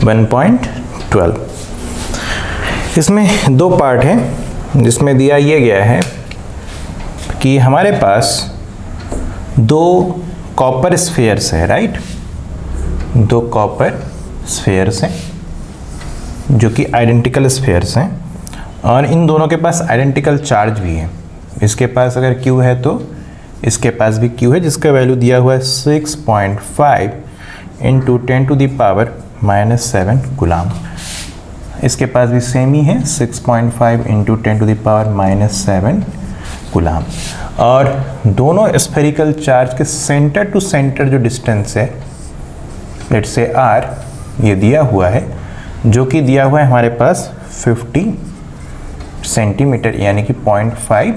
1.12। इसमें दो पार्ट हैं जिसमें दिया ये गया है कि हमारे पास दो कॉपर स्फीयर्स है, राइट, दो कॉपर स्फीयर्स हैं जो कि आइडेंटिकल स्फीयर्स हैं और इन दोनों के पास आइडेंटिकल चार्ज भी है। इसके पास अगर Q है तो इसके पास भी Q है, जिसका वैल्यू दिया हुआ है 6.5 इंटू 10⁻⁻7 कूलम। इसके पास भी सेम ही है 6.5 इंटू 10⁻⁻7 कूलम। और दोनों स्फेरिकल चार्ज के सेंटर टू सेंटर जो डिस्टेंस है लेट्स से R ये दिया हुआ है, जो कि दिया हुआ है हमारे पास 50 सेंटीमीटर यानी कि 0.5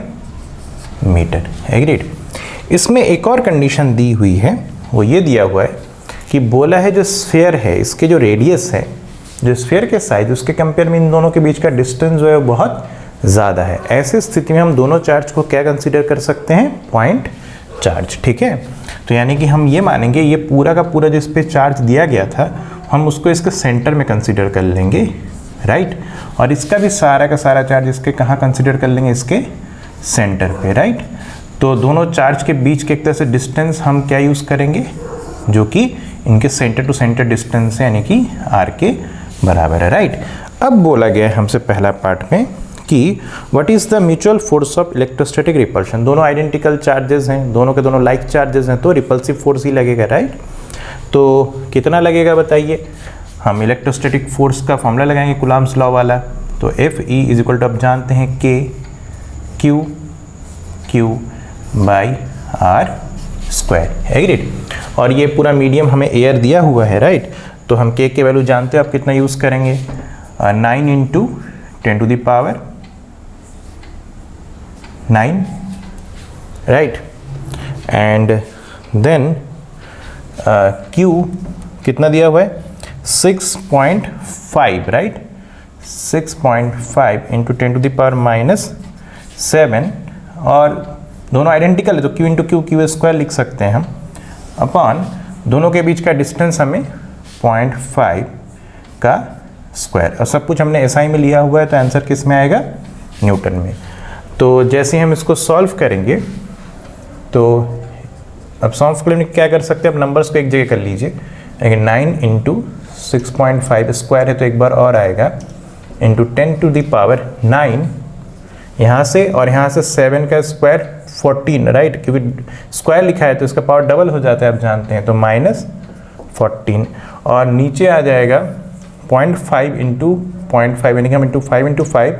मीटर। एग्रीड। इसमें एक और कंडीशन दी हुई है, वो ये दिया हुआ है कि बोला है जो स्फीयर है इसके जो रेडियस है, जो स्फीयर के साइज, उसके कंपेयर में इन दोनों के बीच का डिस्टेंस जो है बहुत ज़्यादा है। ऐसे स्थिति में हम दोनों चार्ज को क्या कंसीडर कर सकते हैं? Point charge. ठीक है, तो यानी कि हम ये मानेंगे ये पूरा का पूरा जो इस पर चार्ज दिया गया था हम उसको इसके सेंटर में कंसीडर कर लेंगे, राइट, और इसका भी सारा का सारा चार्ज इसके कहाँ कंसीडर कर लेंगे? इसके सेंटर पे, राइट। तो दोनों चार्ज के बीच के एक तरह से डिस्टेंस हम क्या यूज़ करेंगे? जो कि इनके सेंटर टू सेंटर डिस्टेंस है यानी कि R के बराबर है, राइट। अब बोला गया है हमसे पहला पार्ट में कि what is the mutual force of electrostatic repulsion. दोनों आइडेंटिकल चार्जेस हैं, दोनों के दोनों लाइक चार्जेस हैं, तो रिपल्सिव फोर्स ही लगेगा, राइट। तो कितना लगेगा बताइए? हम इलेक्ट्रोस्टैटिक फोर्स का फॉर्मूला लगाएंगे कूलम्स लॉ वाला। तो Fe इज इक्वल टू, आप जानते हैं, Q by R square. Agreed. और ये पूरा मीडियम हमें एयर दिया हुआ है, राइट। तो हम K के वैल्यू जानते हैं, आप कितना यूज़ करेंगे? 9 into 10⁹, right. And then Q कितना दिया हुआ है? 6.5, राइट, 6.5 इंटू 10⁻⁻7 और दोनों आइडेंटिकल है तो Q इंटू Q स्क्वायर लिख सकते हैं हम, अपॉन दोनों के बीच का डिस्टेंस हमें 0.5 का स्क्वायर, और सब कुछ हमने SI में लिया हुआ है तो आंसर किस में आएगा? न्यूटन में। तो जैसे हम इसको सॉल्व करेंगे तो अब सॉल्व करने में क्या कर सकते हैं? अब नंबर्स को एक जगह कर लीजिए, लेकिन 9 इंटू 6.5 स्क्वायर है तो एक बार और आएगा, इंटू 10⁹9 यहाँ से, और यहाँ से 7 का स्क्वायर 14, राइट, क्योंकि स्क्वायर लिखा है तो इसका पावर डबल हो जाता है, आप जानते हैं, तो -14, और नीचे आ जाएगा 0.5 इंटू 0.5 यानी कि हम इंटू 5 इंटू 5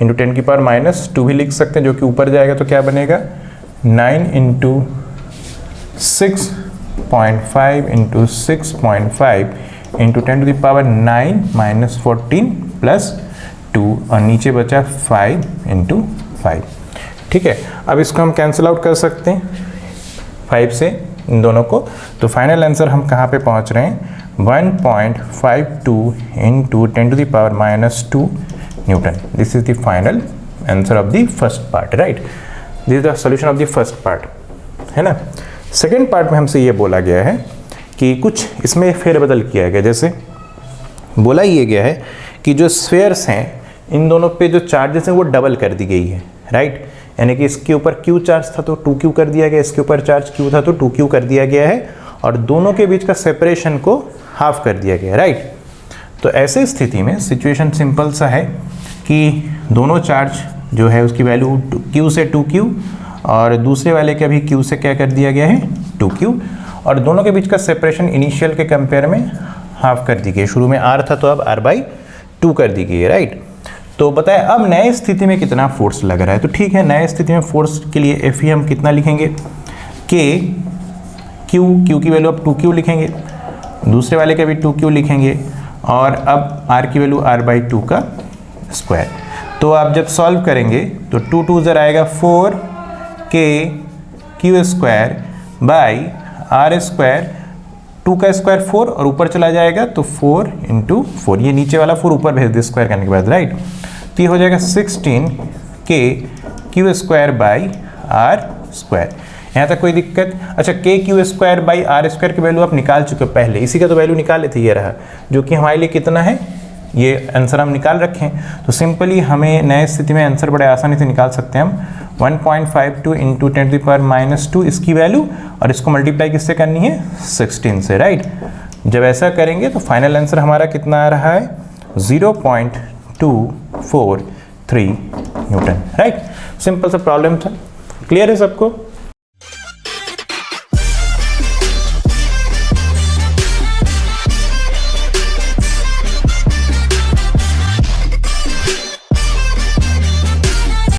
इंटू 10⁻⁻2 भी लिख सकते हैं, जो कि ऊपर जाएगा तो क्या बनेगा? 9 इंटू 6.5 इंटू 6.5 इंटू 10⁻9 -14 प्लस 2, और नीचे बचा 5 इंटू 5। ठीक है, अब इसको हम कैंसिल आउट कर सकते हैं 5 से इन दोनों को, तो फाइनल आंसर हम कहाँ पे पहुँच रहे हैं? 1.52 into 10⁻⁻2 Newton. This is the final answer of the first part, right. This is the solution of the first part, है ना। सेकेंड पार्ट में हमसे ये बोला गया है कि कुछ इसमें फेरबदल किया गया। जैसे बोला ये गया है कि जो स्फीयर्स हैं इन दोनों पे जो चार्जेस हैं वो डबल कर दी गई है, राइट, यानी कि इसके ऊपर Q चार्ज था तो 2Q कर दिया गया, इसके ऊपर चार्ज Q था तो 2Q कर दिया गया है, और दोनों के बीच का सेपरेशन को हाफ कर दिया गया, राइट। तो ऐसे स्थिति में सिचुएशन सिंपल सा है कि दोनों चार्ज जो है उसकी वैल्यू Q से 2Q और दूसरे वाले का भी Q से क्या कर दिया गया है? 2Q, और दोनों के बीच का सेपरेशन इनिशियल के कंपेयर में हाफ कर दी गई। शुरू में R था तो अब R/2 कर दी गई है, राइट। तो बताएं अब नए स्थिति में कितना फोर्स लग रहा है? तो ठीक है, नए स्थिति में फोर्स के लिए Fe हम कितना लिखेंगे? Q की वैल्यू अब 2Q लिखेंगे, दूसरे वाले का भी 2Q लिखेंगे, और अब R की वैल्यू R/2 का स्क्वायर। तो आप जब सॉल्व करेंगे तो 2 2 ज़र आएगा 4K square by R square, 2 का स्क्वायर 4 और ऊपर चला जाएगा तो 4 इंटू 4, ये नीचे वाला 4 ऊपर भेज दे स्क्वायर करने के बाद, राइट। तो ये हो जाएगा 16K square by R square. यहाँ तक कोई दिक्कत? अच्छा, K Q square by R square की वैल्यू आप निकाल चुके हो पहले, इसी का तो वैल्यू निकाले थे, ये रहा, जो कि हमारे लिए कितना है, ये आंसर हम निकाल रखे हैं। तो सिंपली हमें नए स्थिति में आंसर बड़े आसानी से निकाल सकते हैं हम 1.52 इंटू 10⁻⁻2 इसकी वैल्यू, और इसको मल्टीप्लाई किससे करनी है, 16 से, राइट। जब ऐसा करेंगे तो फाइनल आंसर हमारा कितना आ रहा है, 0.243 न्यूटन, राइट। सिंपल सा प्रॉब्लम था, क्लियर है सबको?